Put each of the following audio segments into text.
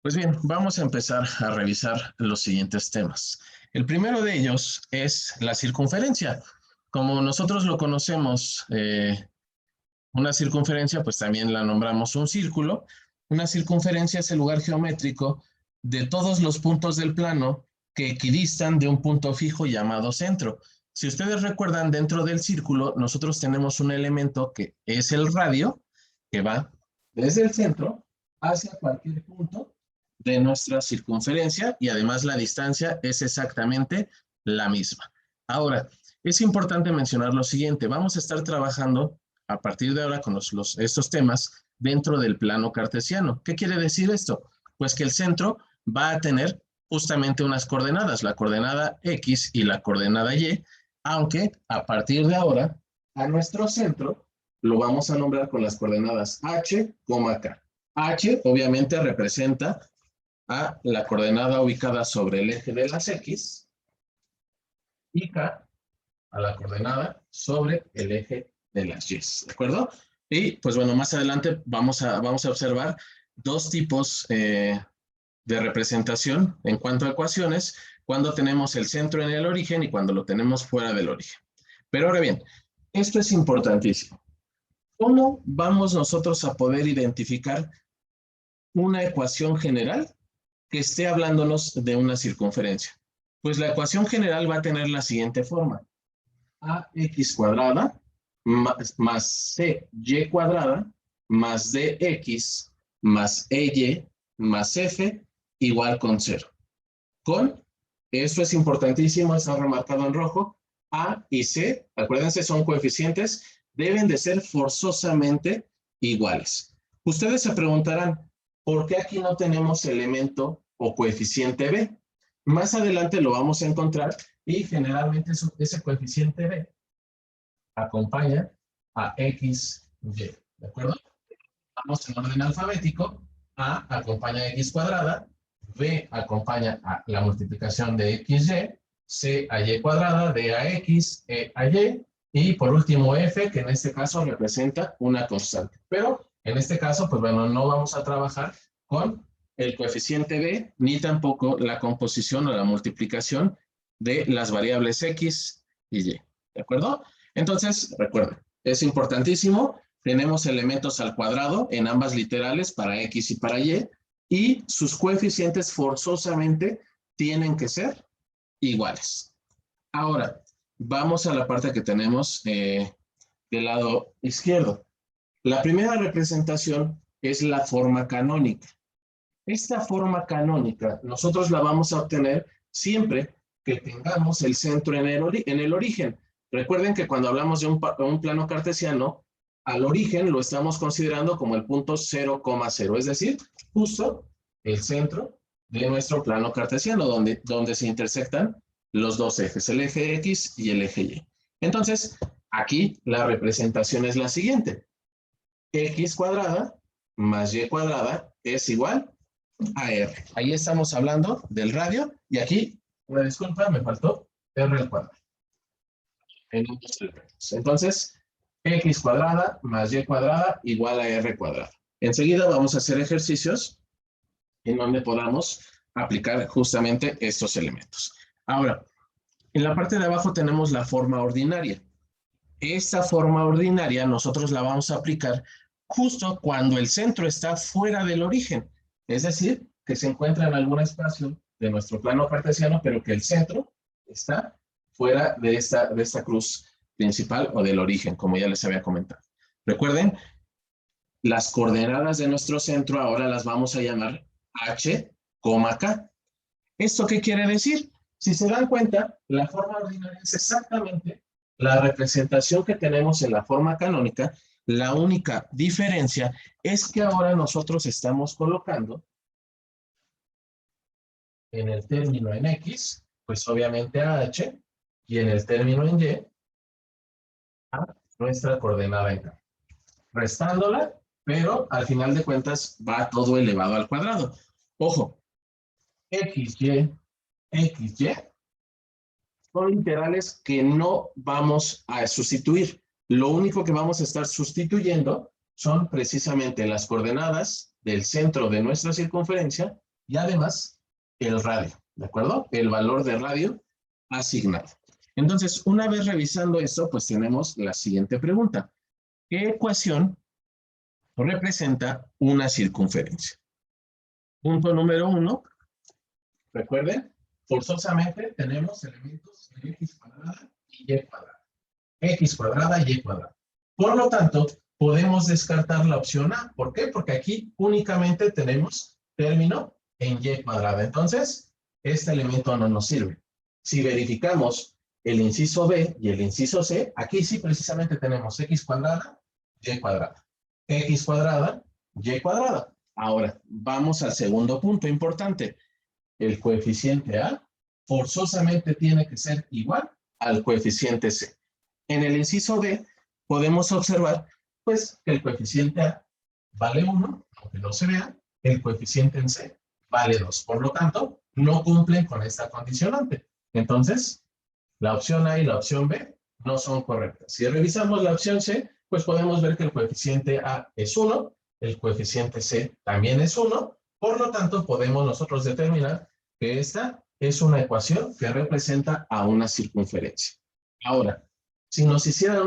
Pues bien, vamos a empezar a revisar los siguientes temas. El primero de ellos es la circunferencia. Como nosotros lo conocemos, una circunferencia, pues también la nombramos un círculo. Una circunferencia es el lugar geométrico de todos los puntos del plano que equidistan de un punto fijo llamado centro. Si ustedes recuerdan, dentro del círculo nosotros tenemos un elemento que es el radio, que va desde el centro hacia cualquier punto de nuestra circunferencia y además la distancia es exactamente la misma. Ahora, es importante mencionar lo siguiente, vamos a estar trabajando a partir de ahora con estos temas dentro del plano cartesiano. ¿Qué quiere decir esto? Pues que el centro va a tener justamente unas coordenadas, la coordenada X y la coordenada Y, aunque a partir de ahora a nuestro centro lo vamos a nombrar con las coordenadas H, K. H obviamente representa a la coordenada ubicada sobre el eje de las X y K a la coordenada sobre el eje de las Y, ¿de acuerdo? Y pues bueno, más adelante vamos a observar dos tipos de representación en cuanto a ecuaciones, cuando tenemos el centro en el origen y cuando lo tenemos fuera del origen. Pero ahora bien, esto es importantísimo. ¿Cómo vamos nosotros a poder identificar una ecuación general que esté hablándonos de una circunferencia? Pues la ecuación general va a tener la siguiente forma. AX cuadrada más CY cuadrada más DX más EY más F igual con 0. Con, esto es importantísimo, está remarcado en rojo, A y C, acuérdense, son coeficientes, deben de ser forzosamente iguales. Ustedes se preguntarán, ¿por qué aquí no tenemos elemento o coeficiente B? Más adelante lo vamos a encontrar y generalmente ese coeficiente B acompaña a X, Y, ¿de acuerdo? Vamos en orden alfabético, A acompaña a X cuadrada, B acompaña a la multiplicación de XY, C a Y cuadrada, D a X, E a Y por último F, que en este caso representa una constante. Pero en este caso, pues bueno, no vamos a trabajar con el coeficiente B, ni tampoco la composición o la multiplicación de las variables X y Y, ¿de acuerdo? Entonces, recuerden, es importantísimo, tenemos elementos al cuadrado en ambas literales para X y para y sus coeficientes forzosamente tienen que ser iguales. Ahora, vamos a la parte que tenemos del lado izquierdo. La primera representación es la forma canónica. Esta forma canónica nosotros la vamos a obtener siempre que tengamos el centro en el origen. Recuerden que cuando hablamos de un plano cartesiano, al origen lo estamos considerando como el punto 0,0, es decir, justo el centro de nuestro plano cartesiano, donde se intersectan los dos ejes, el eje X y el eje Y. Entonces, aquí la representación es la siguiente. X cuadrada más Y cuadrada es igual a R. Ahí estamos hablando del radio y aquí, una disculpa, me faltó R al cuadrado. Entonces, X cuadrada más Y cuadrada igual a R cuadrada. Enseguida vamos a hacer ejercicios en donde podamos aplicar justamente estos elementos. Ahora, en la parte de abajo tenemos la forma ordinaria. Esta forma ordinaria nosotros la vamos a aplicar justo cuando el centro está fuera del origen. Es decir, que se encuentra en algún espacio de nuestro plano cartesiano, pero que el centro está fuera de esta cruz principal o del origen, como ya les había comentado. Recuerden, las coordenadas de nuestro centro ahora las vamos a llamar H, K. ¿Esto qué quiere decir? Si se dan cuenta, la forma ordinaria es exactamente la representación que tenemos en la forma canónica. La única diferencia es que ahora nosotros estamos colocando en el término en X, pues obviamente a H, y en el término en Y, a nuestra coordenada en K. Restándola, pero al final de cuentas va todo elevado al cuadrado. Ojo, XY son literales que no vamos a sustituir. Lo único que vamos a estar sustituyendo son precisamente las coordenadas del centro de nuestra circunferencia y además el radio, ¿de acuerdo? El valor de radio asignado. Entonces, una vez revisando esto, pues tenemos la siguiente pregunta. ¿Qué ecuación representa una circunferencia? Punto número 1, recuerden, forzosamente tenemos elementos de x cuadrada y y cuadrada. X cuadrada y y cuadrada. Por lo tanto, podemos descartar la opción A. ¿Por qué? Porque aquí únicamente tenemos término en y cuadrada. Entonces, este elemento no nos sirve. Si verificamos el inciso B y el inciso C, aquí sí precisamente tenemos x cuadrada, y cuadrada. X cuadrada, y cuadrada. Ahora, vamos al segundo punto importante. El coeficiente A forzosamente tiene que ser igual al coeficiente C. En el inciso D podemos observar pues que el coeficiente A vale 1, aunque no se vea, el coeficiente en C vale 2. Por lo tanto, no cumplen con esta condicionante. Entonces, la opción A y la opción B no son correctas. Si revisamos la opción C, pues podemos ver que el coeficiente A es 1, el coeficiente C también es 1, por lo tanto podemos nosotros determinar que esta es una ecuación que representa a una circunferencia. Ahora, si nos hicieran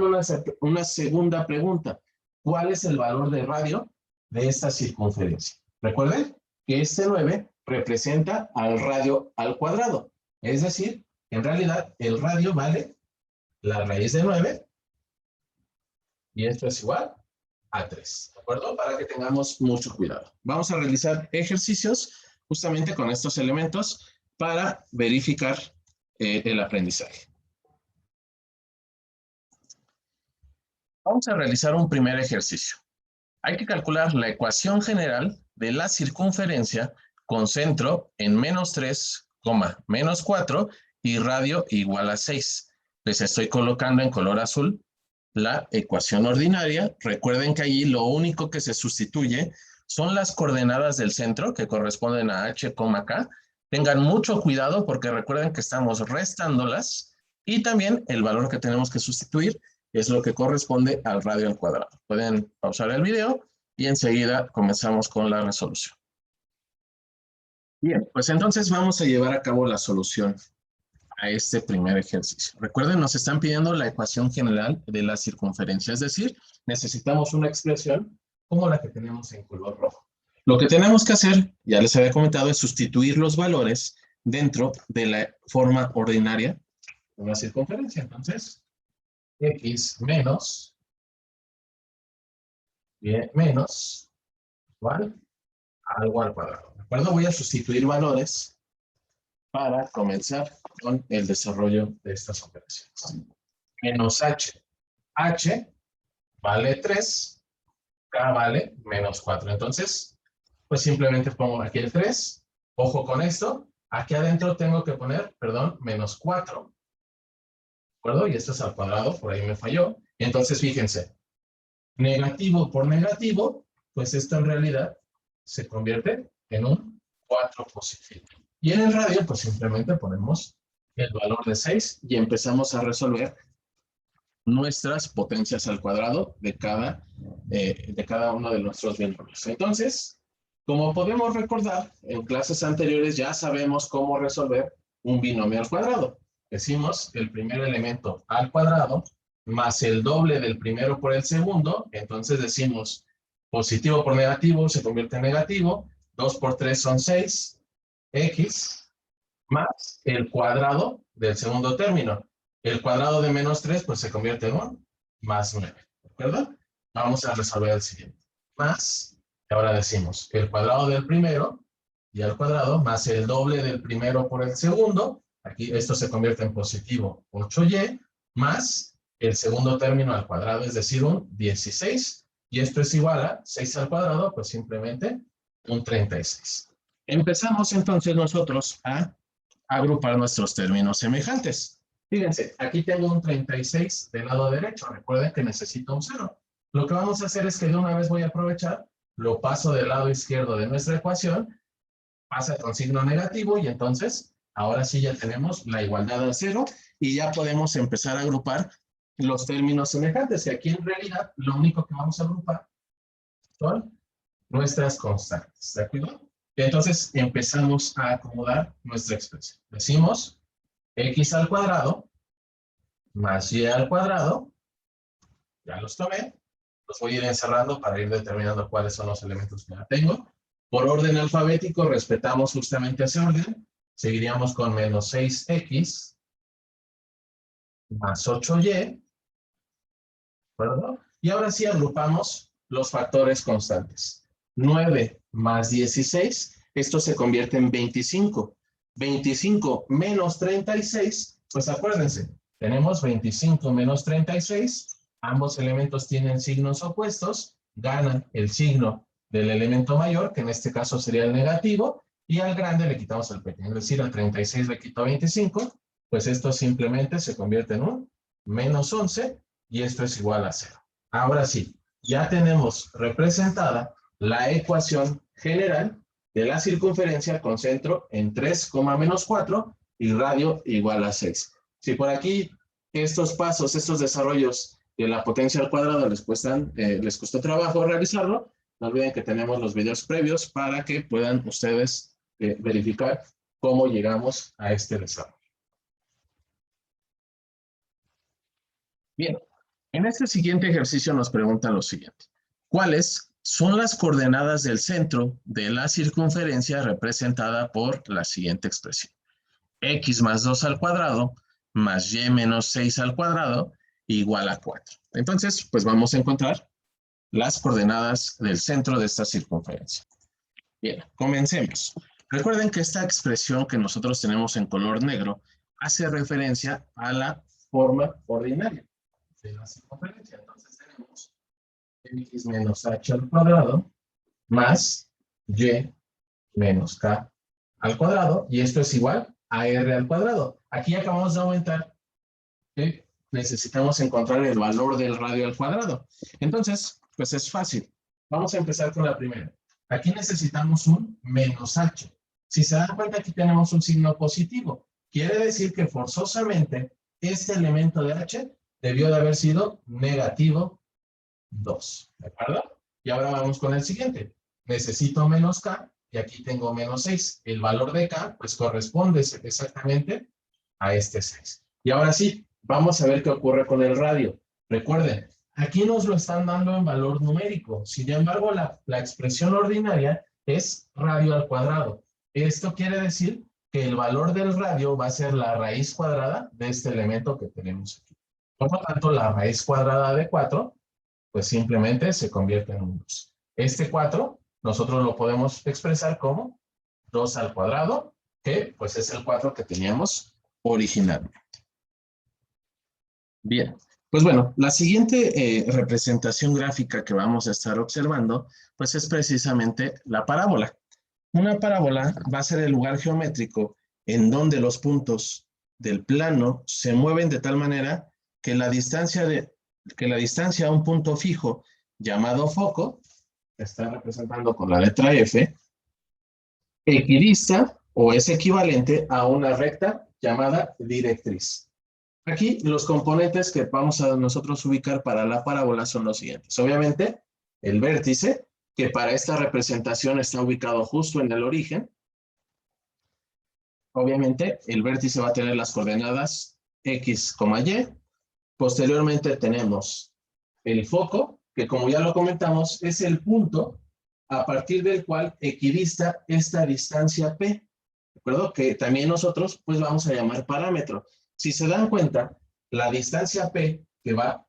una segunda pregunta, ¿cuál es el valor de radio de esta circunferencia? Recuerden que este 9 representa al radio al cuadrado, es decir, en realidad el radio vale la raíz de 9 y esto es igual a 3, ¿de acuerdo? Para que tengamos mucho cuidado. Vamos a realizar ejercicios justamente con estos elementos para verificar el aprendizaje. Vamos a realizar un primer ejercicio. Hay que calcular la ecuación general de la circunferencia con centro en menos 3, menos 4 y radio igual a 6. Les estoy colocando en color azul la ecuación ordinaria. Recuerden que allí lo único que se sustituye son las coordenadas del centro que corresponden a h, k. Tengan mucho cuidado porque recuerden que estamos restándolas y también el valor que tenemos que sustituir es lo que corresponde al radio al cuadrado. Pueden pausar el video y enseguida comenzamos con la resolución. Bien, pues entonces vamos a llevar a cabo la solución a este primer ejercicio. Recuerden, nos están pidiendo la ecuación general de la circunferencia, es decir, necesitamos una expresión como la que tenemos en color rojo. Lo que tenemos que hacer, ya les había comentado, es sustituir los valores dentro de la forma ordinaria de una circunferencia. Entonces, x menos y menos igual a algo al cuadrado. ¿De acuerdo? Voy a sustituir valores para comenzar con el desarrollo de estas operaciones. Menos h. H vale 3, k vale menos 4. Entonces, pues simplemente pongo aquí el 3. Ojo con esto. Aquí adentro tengo que poner, menos 4. ¿De acuerdo? Y esto es al cuadrado, por ahí me falló. Entonces, fíjense, negativo por negativo, pues esto en realidad se convierte en un 4 positivo. Y en el radio, pues simplemente ponemos el valor de 6 y empezamos a resolver nuestras potencias al cuadrado de cada uno de nuestros binomios. Entonces, como podemos recordar, en clases anteriores ya sabemos cómo resolver un binomio al cuadrado. Decimos el primer elemento al cuadrado más el doble del primero por el segundo, entonces decimos positivo por negativo se convierte en negativo, 2 por 3 son 6, x más el cuadrado del segundo término. El cuadrado de menos 3 pues se convierte en 1 más 9, ¿de acuerdo? Vamos a resolver el siguiente. Más, y ahora decimos el cuadrado del primero y al cuadrado más el doble del primero por el segundo. Aquí esto se convierte en positivo 8y más el segundo término al cuadrado, es decir, un 16. Y esto es igual a 6 al cuadrado, pues simplemente un 36. Empezamos entonces nosotros a agrupar nuestros términos semejantes. Fíjense, aquí tengo un 36 del lado derecho. Recuerden que necesito un 0. Lo que vamos a hacer es que de una vez voy a aprovechar, lo paso del lado izquierdo de nuestra ecuación, pasa con signo negativo y entonces ahora sí ya tenemos la igualdad a 0 y ya podemos empezar a agrupar los términos semejantes. Y aquí en realidad lo único que vamos a agrupar son nuestras constantes, ¿de acuerdo? Entonces empezamos a acomodar nuestra expresión. Decimos x al cuadrado más y al cuadrado. Ya los tomé. Los voy a ir encerrando para ir determinando cuáles son los elementos que ya tengo. Por orden alfabético, respetamos justamente ese orden. Seguiríamos con menos 6x más 8y, ¿de acuerdo? Y ahora sí agrupamos los factores constantes. 9 más 16, esto se convierte en 25. 25 menos 36, pues acuérdense, tenemos 25 menos 36, ambos elementos tienen signos opuestos, gana el signo del elemento mayor, que en este caso sería el negativo, y al grande le quitamos el pequeño, es decir, al 36 le quito 25, pues esto simplemente se convierte en un menos 11, y esto es igual a 0. Ahora sí, ya tenemos representada la ecuación general de la circunferencia con centro en 3, menos 4 y radio igual a 6. Si por aquí estos pasos, estos desarrollos de la potencia al cuadrado les costó trabajo realizarlo, no olviden que tenemos los videos previos para que puedan ustedes verificar cómo llegamos a este desarrollo. Bien, en este siguiente ejercicio nos preguntan lo siguiente. ¿Cuáles son las coordenadas del centro de la circunferencia representada por la siguiente expresión? X más 2 al cuadrado más y menos 6 al cuadrado igual a 4. Entonces, pues vamos a encontrar las coordenadas del centro de esta circunferencia. Bien, comencemos. Recuerden que esta expresión que nosotros tenemos en color negro hace referencia a la forma ordinaria de la circunferencia. Entonces tenemos x menos h al cuadrado más y menos k al cuadrado, y esto es igual a r al cuadrado. Aquí acabamos de aumentar que necesitamos encontrar el valor del radio al cuadrado. Entonces, pues es fácil. Vamos a empezar con la primera. Aquí necesitamos un menos h. Si se dan cuenta, aquí tenemos un signo positivo. Quiere decir que forzosamente este elemento de h debió de haber sido negativo 2. ¿De acuerdo? Y ahora vamos con el siguiente. Necesito menos k y aquí tengo menos 6. El valor de k pues corresponde exactamente a este 6. Y ahora sí, vamos a ver qué ocurre con el radio. Recuerden, aquí nos lo están dando en valor numérico. Sin embargo, la expresión ordinaria es radio al cuadrado. Esto quiere decir que el valor del radio va a ser la raíz cuadrada de este elemento que tenemos aquí. Por lo tanto, la raíz cuadrada de 4, pues simplemente se convierte en un 2. Este 4, nosotros lo podemos expresar como 2 al cuadrado, que pues es el 4 que teníamos originalmente. Bien, pues bueno, la siguiente representación gráfica que vamos a estar observando, pues es precisamente la parábola. Una parábola va a ser el lugar geométrico en donde los puntos del plano se mueven de tal manera que la distancia a un punto fijo llamado foco, que está representando con la letra F, equidista o es equivalente a una recta llamada directriz. Aquí los componentes que vamos a nosotros ubicar para la parábola son los siguientes. Obviamente, el vértice, que para esta representación está ubicado justo en el origen. Obviamente, el vértice va a tener las coordenadas x, y. Posteriormente tenemos el foco, que como ya lo comentamos, es el punto a partir del cual equidista esta distancia P. ¿De acuerdo? Que también nosotros pues vamos a llamar parámetro. Si se dan cuenta, la distancia P que va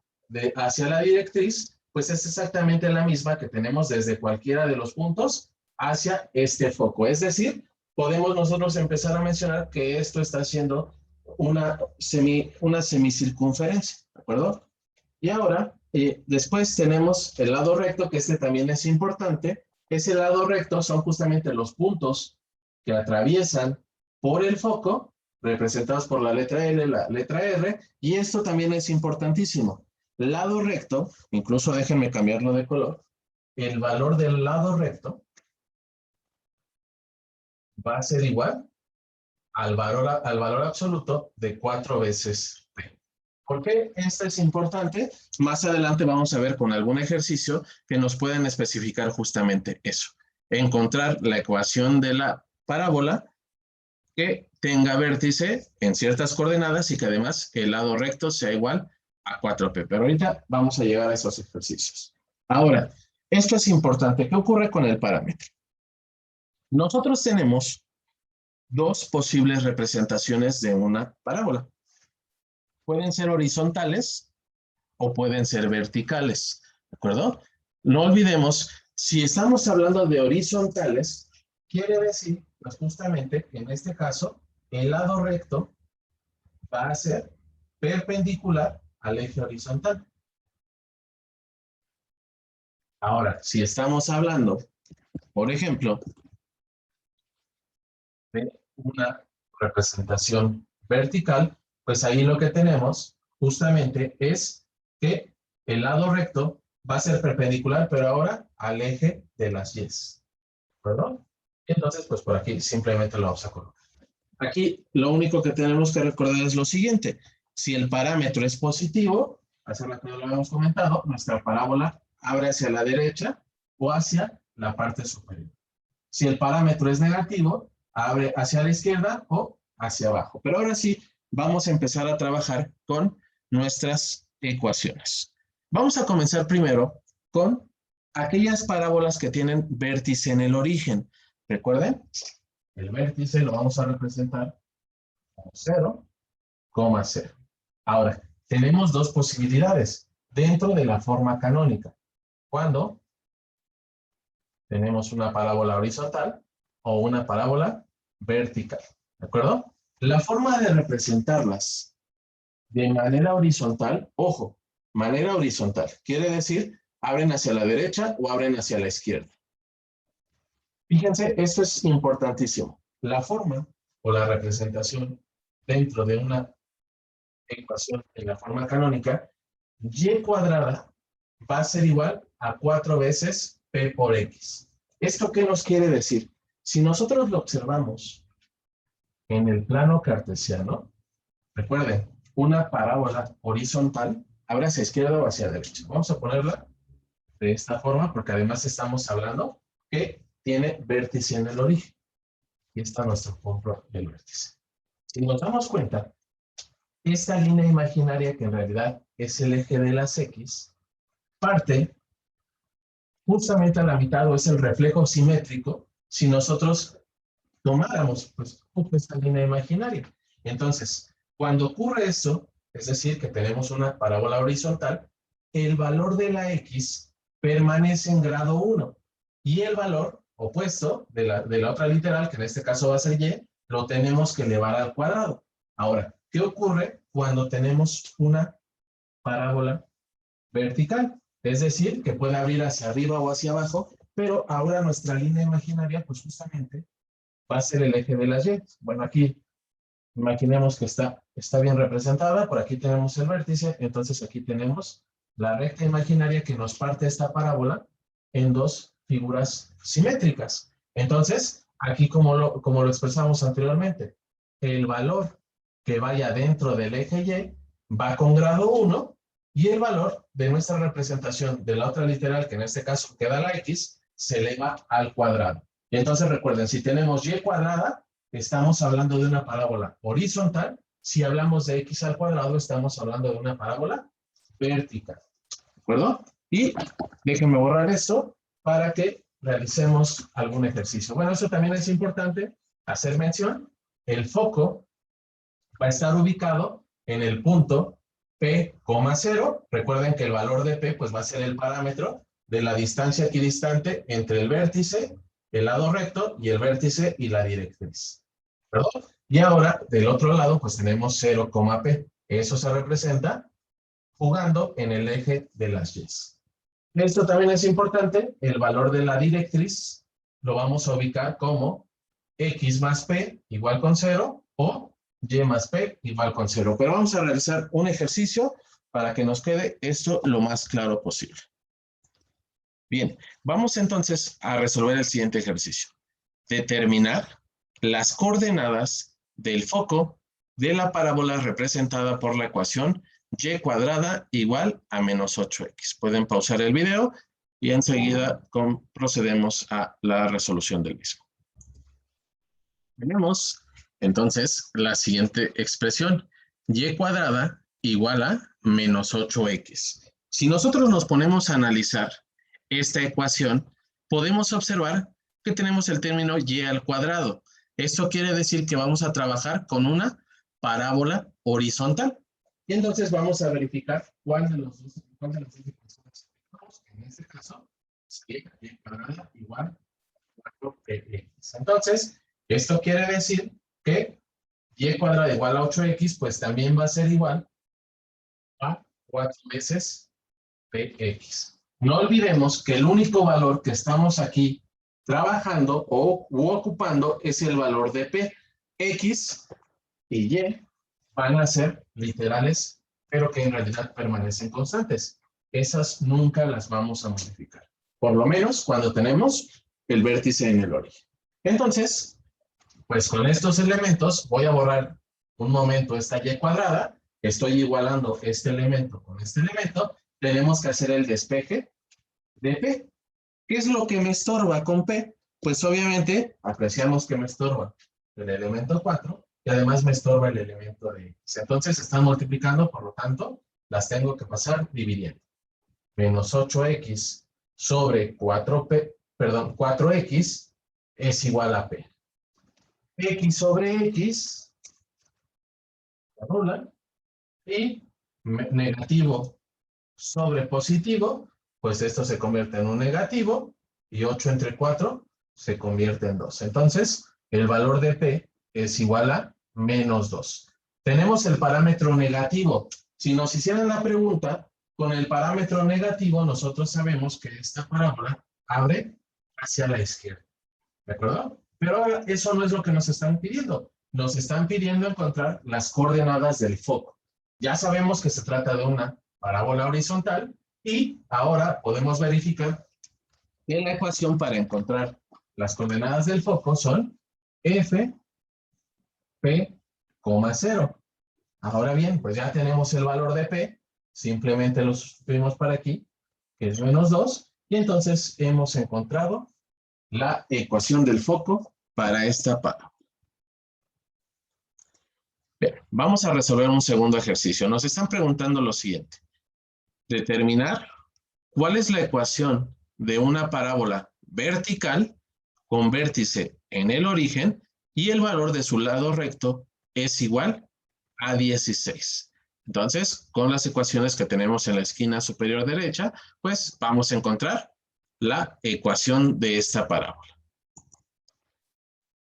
hacia la directriz, pues es exactamente la misma que tenemos desde cualquiera de los puntos hacia este foco. Es decir, podemos nosotros empezar a mencionar que esto está haciendo una semicircunferencia, ¿de acuerdo? Y ahora, después tenemos el lado recto, que este también es importante. Ese lado recto son justamente los puntos que atraviesan por el foco, representados por la letra L, la letra R, y esto también es importantísimo. Lado recto, incluso déjenme cambiarlo de color, el valor del lado recto va a ser igual al valor absoluto de 4 veces P. ¿Por qué esto es importante? Más adelante vamos a ver con algún ejercicio que nos pueden especificar justamente eso. encontrar la ecuación de la parábola que tenga vértice en ciertas coordenadas y que además el lado recto sea igual a 4p. Pero ahorita vamos a llegar a esos ejercicios. Ahora, esto es importante. ¿Qué ocurre con el parámetro? Nosotros tenemos dos posibles representaciones de una parábola. Pueden ser horizontales o pueden ser verticales, ¿de acuerdo? No olvidemos, si estamos hablando de horizontales, quiere decir, pues justamente, que en este caso, el lado recto va a ser perpendicular al eje horizontal. Ahora, si estamos hablando, por ejemplo, de una representación vertical, pues ahí lo que tenemos justamente es que el lado recto va a ser perpendicular, pero ahora al eje de las Y. ¿Perdón? Entonces, pues por aquí simplemente lo vamos a colocar. Aquí lo único que tenemos que recordar es lo siguiente. Si el parámetro es positivo, hace rato lo habíamos comentado, nuestra parábola abre hacia la derecha o hacia la parte superior. Si el parámetro es negativo, abre hacia la izquierda o hacia abajo. Pero ahora sí, vamos a empezar a trabajar con nuestras ecuaciones. Vamos a comenzar primero con aquellas parábolas que tienen vértice en el origen. Recuerden, el vértice lo vamos a representar como 0, 0. Ahora, tenemos dos posibilidades dentro de la forma canónica. Cuando tenemos una parábola horizontal o una parábola vertical, ¿de acuerdo? La forma de representarlas de manera horizontal, ojo, manera horizontal, quiere decir abren hacia la derecha o abren hacia la izquierda. Fíjense, esto es importantísimo. La forma o la representación dentro de una ecuación en la forma canónica, y cuadrada va a ser igual a 4 veces p por x. ¿Esto qué nos quiere decir? Si nosotros lo observamos en el plano cartesiano, recuerden, una parábola horizontal abre hacia izquierda o hacia derecha. Vamos a ponerla de esta forma porque además estamos hablando que tiene vértice en el origen. Y está nuestro punto del vértice. Si nos damos cuenta, esta línea imaginaria, que en realidad es el eje de las X, parte justamente a la mitad o es el reflejo simétrico si nosotros tomáramos pues, esta línea imaginaria. Entonces, cuando ocurre esto, es decir, que tenemos una parábola horizontal, el valor de la X permanece en grado 1 y el valor opuesto de la otra literal, que en este caso va a ser Y, lo tenemos que elevar al cuadrado. Ahora, ¿qué ocurre cuando tenemos una parábola vertical? Es decir, que puede abrir hacia arriba o hacia abajo, pero ahora nuestra línea imaginaria, pues justamente, va a ser el eje de las Y. Bueno, aquí imaginemos que está bien representada, por aquí tenemos el vértice, entonces aquí tenemos la recta imaginaria que nos parte esta parábola en dos figuras simétricas. Entonces, aquí como lo expresamos anteriormente, el valor que vaya dentro del eje Y va con grado 1 y el valor de nuestra representación de la otra literal, que en este caso queda la X, se eleva al cuadrado. Y entonces recuerden, si tenemos Y cuadrada, estamos hablando de una parábola horizontal. Si hablamos de X al cuadrado, estamos hablando de una parábola vertical. ¿De acuerdo? Y déjenme borrar esto para que realicemos algún ejercicio. Bueno, eso también es importante hacer mención. El foco va a estar ubicado en el punto P, 0. Recuerden que el valor de P pues, va a ser el parámetro de la distancia equidistante entre el vértice, el lado recto, y el vértice y la directriz. ¿Perdón? Y ahora, del otro lado, pues tenemos 0, P. Eso se representa jugando en el eje de las Y. Esto también es importante. El valor de la directriz lo vamos a ubicar como X más P igual con 0 o Y más P igual con 0. Pero vamos a realizar un ejercicio para que nos quede esto lo más claro posible. Bien, vamos entonces a resolver el siguiente ejercicio. Determinar las coordenadas del foco de la parábola representada por la ecuación y cuadrada igual a menos 8x. Pueden pausar el video y enseguida procedemos a la resolución del mismo. Tenemos entonces la siguiente expresión, y cuadrada igual a menos 8x. Si nosotros nos ponemos a analizar esta ecuación, podemos observar que tenemos el término y al cuadrado. Esto quiere decir que vamos a trabajar con una parábola horizontal. Y entonces vamos a verificar cuál de las dos ecuaciones tenemos. En este caso, sería y cuadrada igual a 4x. Entonces, esto quiere decir que y cuadrada igual a 8x, pues también va a ser igual a 4 veces px. No olvidemos que el único valor que estamos aquí trabajando u ocupando es el valor de p. X y y van a ser literales, pero que en realidad permanecen constantes. Esas nunca las vamos a modificar. Por lo menos cuando tenemos el vértice en el origen. Entonces, pues con estos elementos voy a borrar un momento esta y cuadrada. Estoy igualando este elemento con este elemento. Tenemos que hacer el despeje de P. ¿Qué es lo que me estorba con P? Pues obviamente apreciamos que me estorba el elemento 4 y además me estorba el elemento de X. Entonces están multiplicando, por lo tanto, las tengo que pasar dividiendo. Menos 8X sobre 4X es igual a P. X sobre X, anula, y negativo sobre positivo, pues esto se convierte en un negativo, y 8 entre 4 se convierte en 2. Entonces, el valor de P es igual a menos 2. Tenemos el parámetro negativo. Si nos hicieran la pregunta, con el parámetro negativo, nosotros sabemos que esta parábola abre hacia la izquierda. ¿De acuerdo? Pero ahora eso no es lo que nos están pidiendo. Nos están pidiendo encontrar las coordenadas del foco. Ya sabemos que se trata de una parábola horizontal y ahora podemos verificar que la ecuación para encontrar las coordenadas del foco son f, p, 0. Ahora bien, pues ya tenemos el valor de p, simplemente lo sustituimos para aquí, que es menos 2, y entonces hemos encontrado la ecuación del foco para esta parábola. Bien, vamos a resolver un segundo ejercicio. Nos están preguntando lo siguiente. Determinar cuál es la ecuación de una parábola vertical con vértice en el origen y el valor de su lado recto es igual a 16. Entonces, con las ecuaciones que tenemos en la esquina superior derecha, pues vamos a encontrar la ecuación de esta parábola.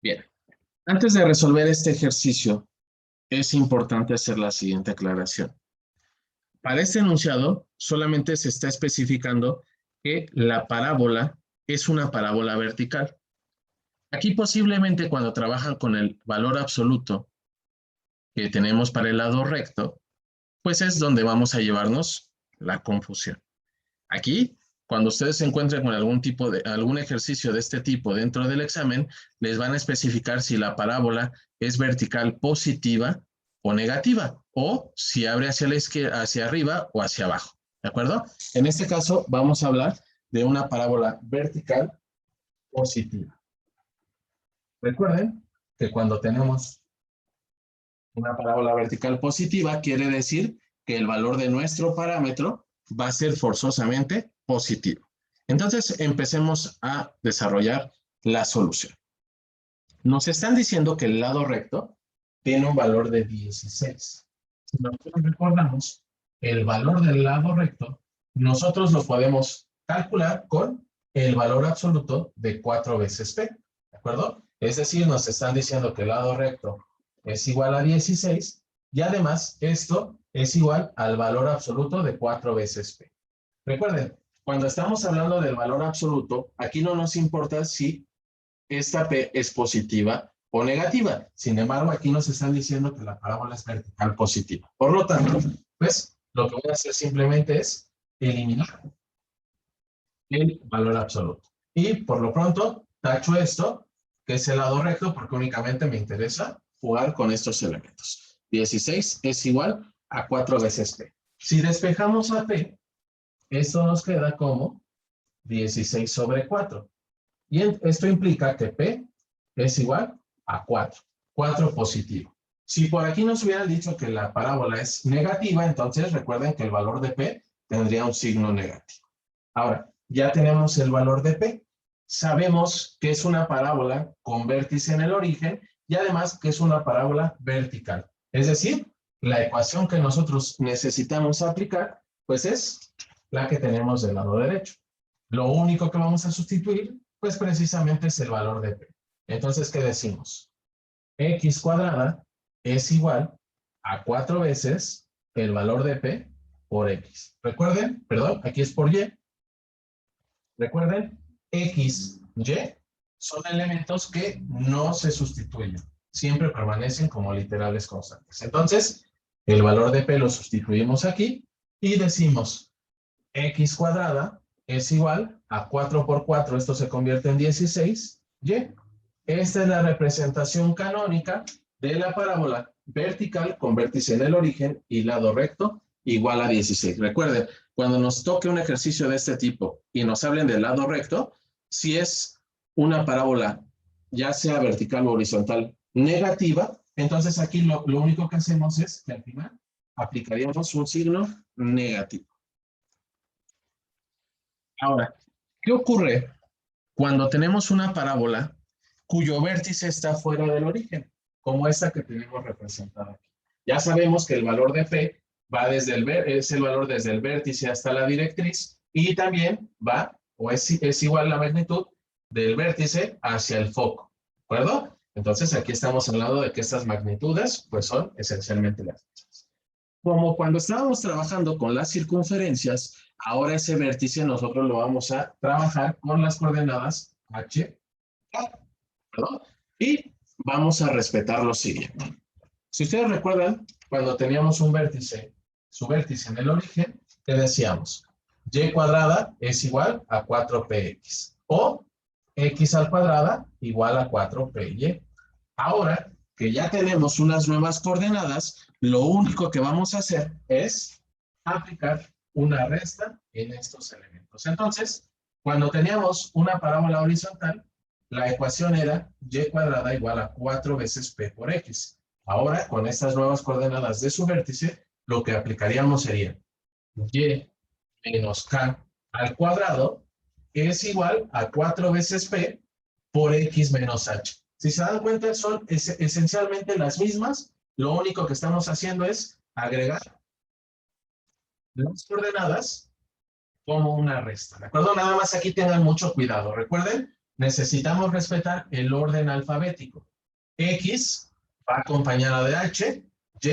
Bien, antes de resolver este ejercicio, es importante hacer la siguiente aclaración. Para este enunciado, solamente se está especificando que la parábola es una parábola vertical. Aquí posiblemente cuando trabajan con el valor absoluto que tenemos para el lado recto, pues es donde vamos a llevarnos la confusión. Aquí, cuando ustedes se encuentren con algún ejercicio de este tipo dentro del examen, les van a especificar si la parábola es vertical positiva o negativa, o si abre hacia arriba o hacia abajo, ¿de acuerdo? En este caso, vamos a hablar de una parábola vertical positiva. Recuerden que cuando tenemos una parábola vertical positiva, quiere decir que el valor de nuestro parámetro va a ser forzosamente positivo. Entonces, empecemos a desarrollar la solución. Nos están diciendo que el lado recto tiene un valor de 16. Si nosotros recordamos el valor del lado recto, nosotros lo podemos calcular con el valor absoluto de 4 veces P. ¿De acuerdo? Es decir, nos están diciendo que el lado recto es igual a 16 y además esto es igual al valor absoluto de 4 veces P. Recuerden, cuando estamos hablando del valor absoluto, aquí no nos importa si esta P es positiva o negativa. Sin embargo, aquí nos están diciendo que la parábola es vertical positiva. Por lo tanto, pues, lo que voy a hacer simplemente es eliminar el valor absoluto. Y por lo pronto, tacho esto, que es el lado recto, porque únicamente me interesa jugar con estos elementos. 16 es igual a 4 veces P. Si despejamos a P, esto nos queda como 16 sobre 4. Y esto implica que P es igual a 4. 4 positivo. Si por aquí nos hubieran dicho que la parábola es negativa, entonces recuerden que el valor de P tendría un signo negativo. Ahora, ya tenemos el valor de P. Sabemos que es una parábola con vértice en el origen y además que es una parábola vertical. Es decir, la ecuación que nosotros necesitamos aplicar, pues es la que tenemos del lado derecho. Lo único que vamos a sustituir, pues precisamente es el valor de P. Entonces, ¿qué decimos? X cuadrada es igual a 4 veces el valor de P por X. Recuerden, perdón, aquí es por Y. Recuerden, X, Y son elementos que no se sustituyen. Siempre permanecen como literales constantes. Entonces, el valor de P lo sustituimos aquí y decimos X cuadrada es igual a 4 por 4, esto se convierte en 16, Y. Esta es la representación canónica de la parábola vertical con vértice en el origen y lado recto igual a 16. Recuerden, cuando nos toque un ejercicio de este tipo y nos hablen del lado recto, si es una parábola ya sea vertical o horizontal negativa, entonces aquí lo único que hacemos es que al final aplicaríamos un signo negativo. Ahora, ¿qué ocurre cuando tenemos una parábola cuyo vértice está fuera del origen, como esta que tenemos representada aquí? Ya sabemos que el valor de P va desde es el valor desde el vértice hasta la directriz y también va, o es igual la magnitud del vértice hacia el foco, ¿de acuerdo? Entonces aquí estamos hablando de que estas magnitudes pues son esencialmente las mismas. Como cuando estábamos trabajando con las circunferencias, ahora ese vértice nosotros lo vamos a trabajar con las coordenadas H, ¿perdón? Y vamos a respetar lo siguiente. Si ustedes recuerdan, cuando teníamos un vértice, su vértice en el origen, ¿qué decíamos? Y cuadrada es igual a 4px. O x al cuadrada igual a 4py. Ahora que ya tenemos unas nuevas coordenadas, lo único que vamos a hacer es aplicar una resta en estos elementos. Entonces, cuando teníamos una parábola horizontal, la ecuación era y cuadrada igual a 4 veces p por x. Ahora, con estas nuevas coordenadas de su vértice, lo que aplicaríamos sería y menos k al cuadrado es igual a 4 veces p por x menos h. Si se dan cuenta, son esencialmente las mismas. Lo único que estamos haciendo es agregar las coordenadas como una resta. ¿De acuerdo? Nada más aquí tengan mucho cuidado. Recuerden, necesitamos respetar el orden alfabético. X va acompañado de H, Y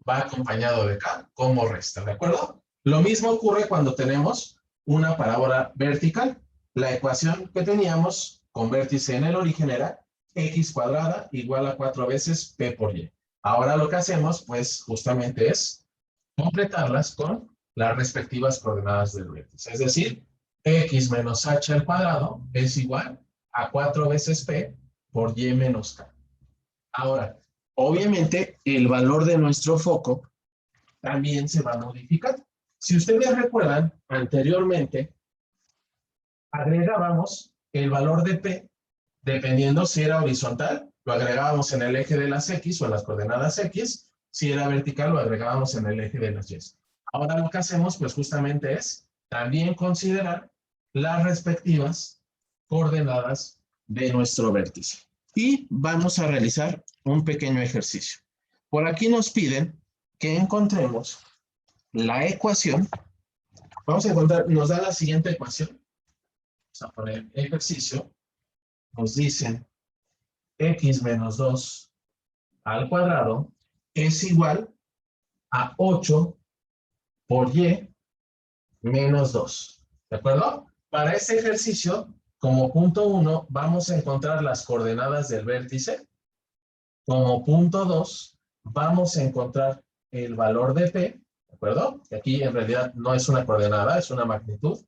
va acompañado de K como resta. ¿De acuerdo? Lo mismo ocurre cuando tenemos una parábola vertical. La ecuación que teníamos con vértice en el origen era X cuadrada igual a 4 veces P por Y. Ahora lo que hacemos, pues, justamente es completarlas con las respectivas coordenadas del vértice. Es decir, x menos h al cuadrado es igual a 4 veces p por y menos k. Ahora, obviamente, el valor de nuestro foco también se va a modificar. Si ustedes recuerdan, anteriormente agregábamos el valor de p, dependiendo si era horizontal, lo agregábamos en el eje de las x o en las coordenadas x, si era vertical, lo agregábamos en el eje de las y. Ahora lo que hacemos, pues justamente es también considerar las respectivas coordenadas de nuestro vértice. Y vamos a realizar un pequeño ejercicio. Por aquí nos piden que encontremos la ecuación. Vamos a encontrar, nos da la siguiente ecuación. Vamos a poner ejercicio. Nos dicen x menos 2 al cuadrado es igual a 8 por y menos 2. ¿De acuerdo? Para este ejercicio, como punto 1, vamos a encontrar las coordenadas del vértice. Como punto 2, vamos a encontrar el valor de P. ¿De acuerdo? Que aquí en realidad no es una coordenada, es una magnitud.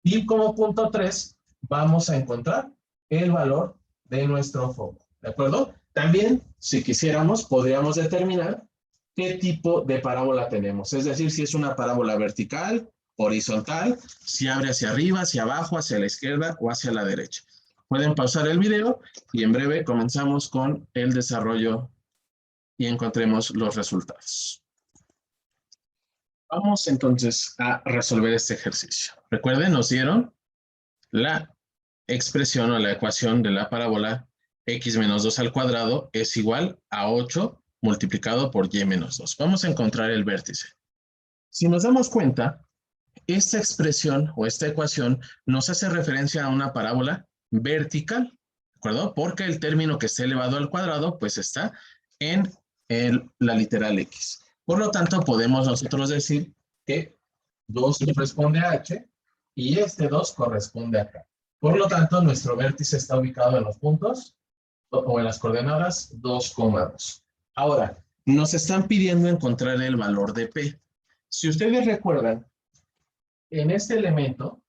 Y como punto 3, vamos a encontrar el valor de nuestro foco. ¿De acuerdo? También, si quisiéramos, podríamos determinar qué tipo de parábola tenemos. Es decir, si es una parábola vertical horizontal, si abre hacia arriba, hacia abajo, hacia la izquierda o hacia la derecha. Pueden pausar el video y en breve comenzamos con el desarrollo y encontremos los resultados. Vamos entonces a resolver este ejercicio. Recuerden, nos dieron la expresión o la ecuación de la parábola x menos 2 al cuadrado es igual a 8 multiplicado por y menos 2. Vamos a encontrar el vértice. Si nos damos cuenta, esta expresión o esta ecuación nos hace referencia a una parábola vertical, ¿de acuerdo? Porque el término que está elevado al cuadrado, pues está en la literal x. Por lo tanto, podemos nosotros decir que 2 corresponde a h y este 2 corresponde a acá. Por lo tanto, nuestro vértice está ubicado en los puntos o en las coordenadas 2,2. Ahora, nos están pidiendo encontrar el valor de P. Si ustedes recuerdan, en este elemento,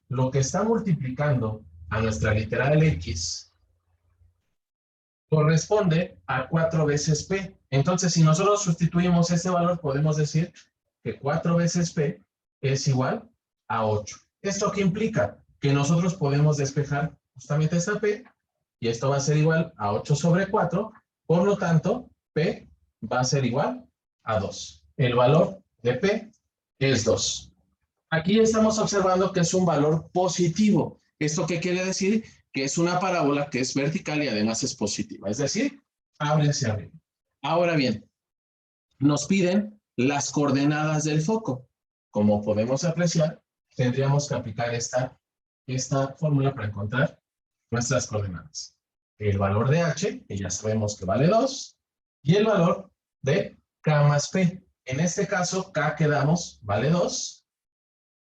lo que está multiplicando a nuestra literal X corresponde a 4 veces P. Entonces, si nosotros sustituimos este valor, podemos decir que 4 veces P es igual a 8. ¿Esto qué implica? Que nosotros podemos despejar justamente esta P, y esto va a ser igual a 8 sobre 4, por lo tanto, P va a ser igual a 2. El valor de P es 2. Aquí estamos observando que es un valor positivo. ¿Esto qué quiere decir? Que es una parábola que es vertical y además es positiva. Es decir, abre hacia arriba. Ahora bien, nos piden las coordenadas del foco. Como podemos apreciar, tendríamos que aplicar esta fórmula para encontrar nuestras coordenadas. El valor de H, que ya sabemos que vale 2, y el valor de K más P. En este caso, K que damos vale 2.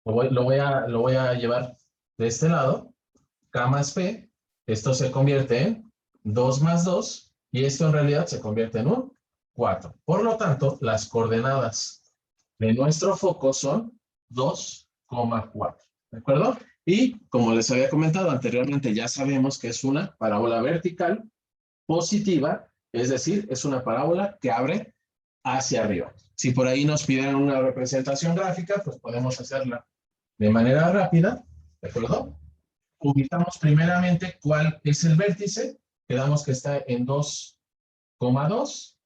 Lo voy a llevar de este lado. K más P, esto se convierte en 2 más 2, y esto en realidad se convierte en un 4. Por lo tanto, las coordenadas de nuestro foco son 2,4. ¿De acuerdo? Y como les había comentado anteriormente, ya sabemos que es una parábola vertical positiva, es decir, es una parábola que abre hacia arriba. Si por ahí nos pidieran una representación gráfica, pues podemos hacerla de manera rápida, ¿de acuerdo? Ubicamos primeramente cuál es el vértice, quedamos que está en 2,2,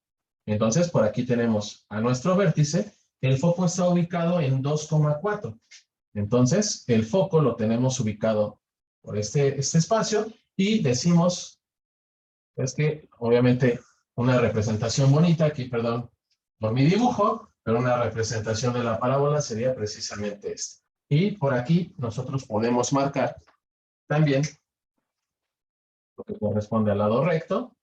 entonces por aquí tenemos a nuestro vértice, el foco está ubicado en 2,4, entonces el foco lo tenemos ubicado por este espacio y decimos, es que obviamente una representación bonita, aquí perdón por mi dibujo, pero una representación de la parábola sería precisamente esta. Y por aquí nosotros podemos marcar también lo que corresponde al lado recto.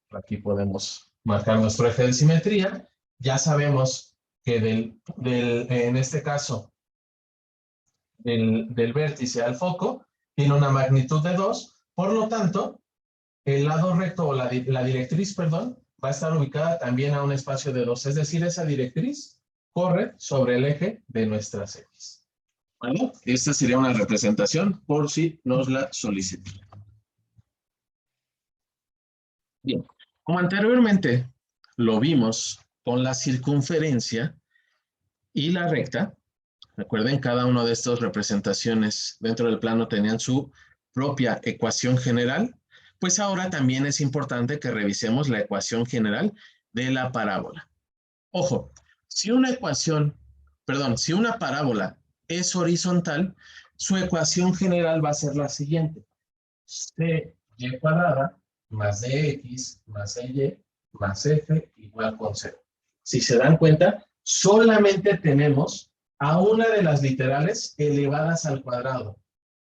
Por aquí podemos marcar nuestro eje de simetría. Ya sabemos que en este caso, del vértice al foco, tiene una magnitud de 2. Por lo tanto, el lado recto o la directriz, perdón, va a estar ubicada también a un espacio de 2. Es decir, esa directriz corre sobre el eje de nuestras X. Bueno, esta sería una representación por si nos la solicitan. Bien, como anteriormente lo vimos con la circunferencia y la recta, recuerden, cada una de estas representaciones dentro del plano tenían su propia ecuación general, pues ahora también es importante que revisemos la ecuación general de la parábola. Ojo, si una parábola es horizontal, su ecuación general va a ser la siguiente. CY cuadrada más DX más EY más F igual con 0. Si se dan cuenta, solamente tenemos a una de las literales elevadas al cuadrado.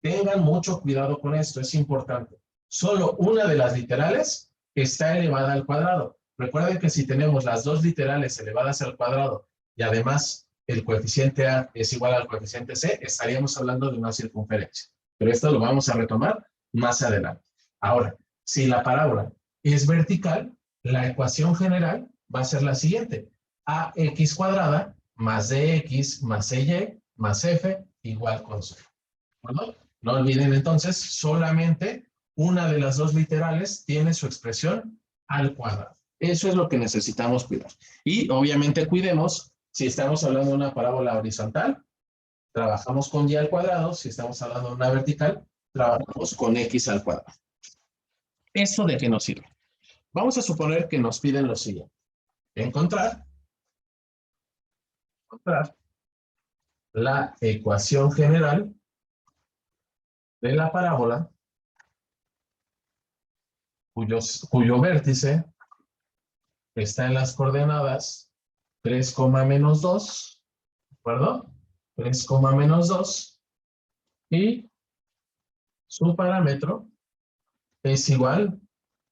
Tengan mucho cuidado con esto, es importante. Solo una de las literales está elevada al cuadrado. Recuerden que si tenemos las dos literales elevadas al cuadrado y además el coeficiente A es igual al coeficiente C, estaríamos hablando de una circunferencia. Pero esto lo vamos a retomar más adelante. Ahora, si la parábola es vertical, la ecuación general va a ser la siguiente. AX cuadrada más DX más EY más F igual con 0. ¿Verdad? No olviden entonces, solamente una de las dos literales tiene su expresión al cuadrado. Eso es lo que necesitamos cuidar. Y obviamente cuidemos, si estamos hablando de una parábola horizontal, trabajamos con y al cuadrado. Si estamos hablando de una vertical, trabajamos con x al cuadrado. ¿Esto de qué nos sirve? Vamos a suponer que nos piden lo siguiente. Encontrar la ecuación general de la parábola cuyo vértice está en las coordenadas 3, menos 2, ¿de acuerdo? 3, menos 2, y su parámetro es igual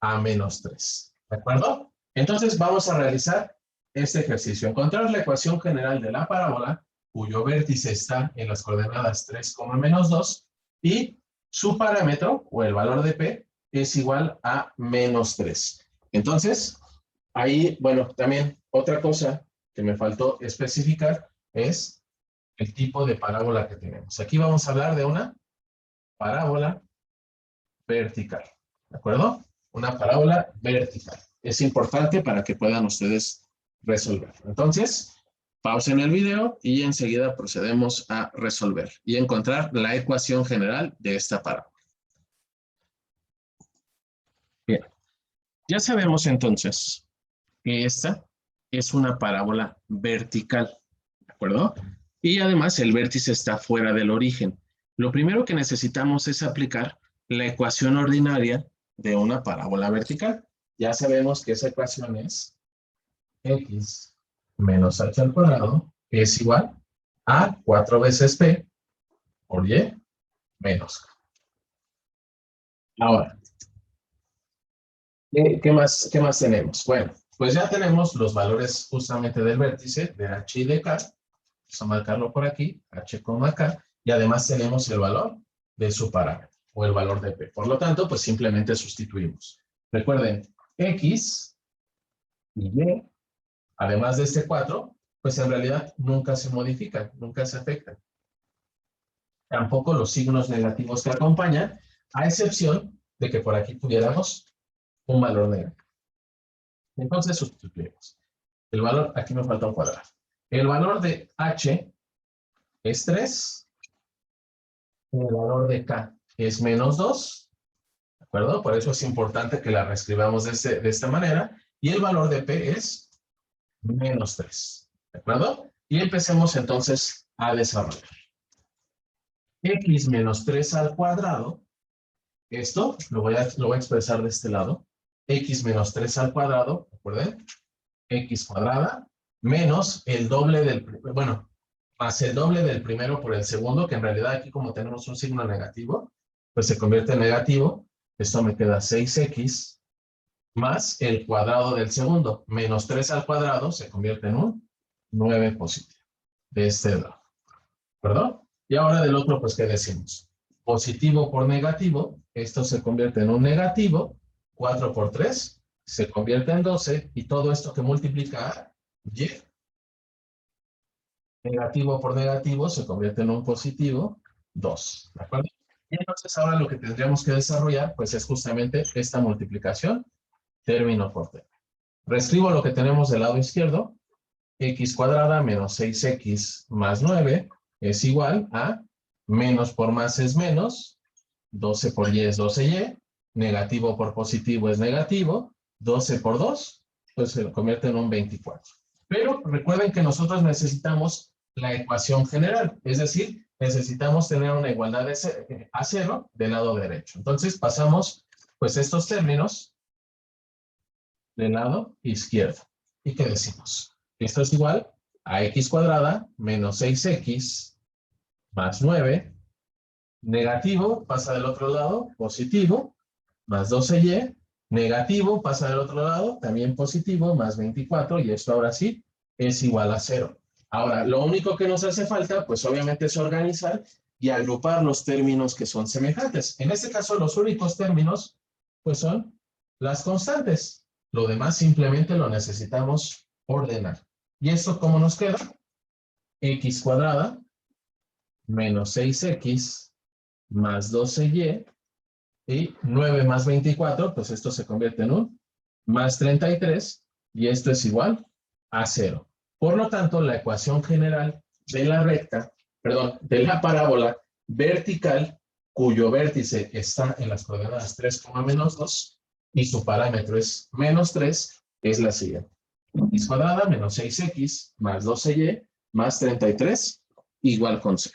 a menos 3, ¿de acuerdo? Entonces vamos a realizar este ejercicio. Encontrar la ecuación general de la parábola cuyo vértice está en las coordenadas 3, menos 2, y su parámetro, o el valor de P, es igual a menos 3. Entonces, ahí, bueno, también otra cosa que me faltó especificar es el tipo de parábola que tenemos. Aquí vamos a hablar de una parábola vertical, ¿de acuerdo? Una parábola vertical. Es importante para que puedan ustedes resolver. Entonces, pausen el video y enseguida procedemos a resolver y encontrar la ecuación general de esta parábola. Bien, ya sabemos entonces que esta es una parábola vertical, ¿de acuerdo? Y además el vértice está fuera del origen. Lo primero que necesitamos es aplicar la ecuación ordinaria de una parábola vertical. Ya sabemos que esa ecuación es x menos h al cuadrado es igual a 4 veces p por y menos k. Ahora, ¿qué más tenemos? Bueno, pues ya tenemos los valores justamente del vértice de h y de k. Vamos a marcarlo por aquí, h, k, y además tenemos el valor de su parámetro, o el valor de p. Por lo tanto, pues simplemente sustituimos. Recuerden, x y y, además de este 4, pues en realidad nunca se modifican, nunca se afectan. Tampoco los signos negativos que acompañan, a excepción de que por aquí tuviéramos un valor negativo. Entonces sustituimos. El valor, aquí me falta un cuadrado. El valor de h es 3. El valor de k es menos 2. ¿De acuerdo? Por eso es importante que la reescribamos de esta manera. Y el valor de p es menos 3. ¿De acuerdo? Y empecemos entonces a desarrollar. X menos 3 al cuadrado. Esto lo voy a expresar de este lado. X menos 3 al cuadrado, recuerden, x cuadrada, menos el doble del, bueno, más el doble del primero por el segundo, que en realidad aquí como tenemos un signo negativo, pues se convierte en negativo. Esto me queda 6x más el cuadrado del segundo, menos 3 al cuadrado, se convierte en un 9 positivo, de este lado. ¿Perdón? Y ahora del otro, pues, ¿qué decimos? Positivo por negativo, esto se convierte en un negativo, 4 por 3 se convierte en 12, y todo esto que multiplica a y, negativo por negativo se convierte en un positivo, 2, ¿de acuerdo? Y entonces ahora lo que tendríamos que desarrollar, pues es justamente esta multiplicación, término por término. Reescribo lo que tenemos del lado izquierdo, x cuadrada menos 6x más 9 es igual a menos por más es menos, 12 por y es 12y, negativo por positivo es negativo, 12 por 2, pues se convierte en un 24. Pero recuerden que nosotros necesitamos la ecuación general, es decir, necesitamos tener una igualdad a 0 del lado derecho. Entonces pasamos pues estos términos del lado izquierdo. ¿Y qué decimos? Esto es igual a x cuadrada menos 6x más 9, negativo pasa del otro lado, positivo, más 12y, negativo pasa del otro lado, también positivo, más 24, y esto ahora sí es igual a 0. Ahora, lo único que nos hace falta, pues obviamente es organizar y agrupar los términos que son semejantes. En este caso, los únicos términos, pues son las constantes. Lo demás simplemente lo necesitamos ordenar. ¿Y esto cómo nos queda? X cuadrada menos 6x más 12y y 9 más 24, pues esto se convierte en un más 33 y esto es igual a 0. Por lo tanto, la ecuación general de la recta perdón, de la parábola vertical cuyo vértice está en las coordenadas 3, menos 2 y su parámetro es menos 3, es la siguiente. X cuadrada menos 6x más 12y más 33 igual con 0.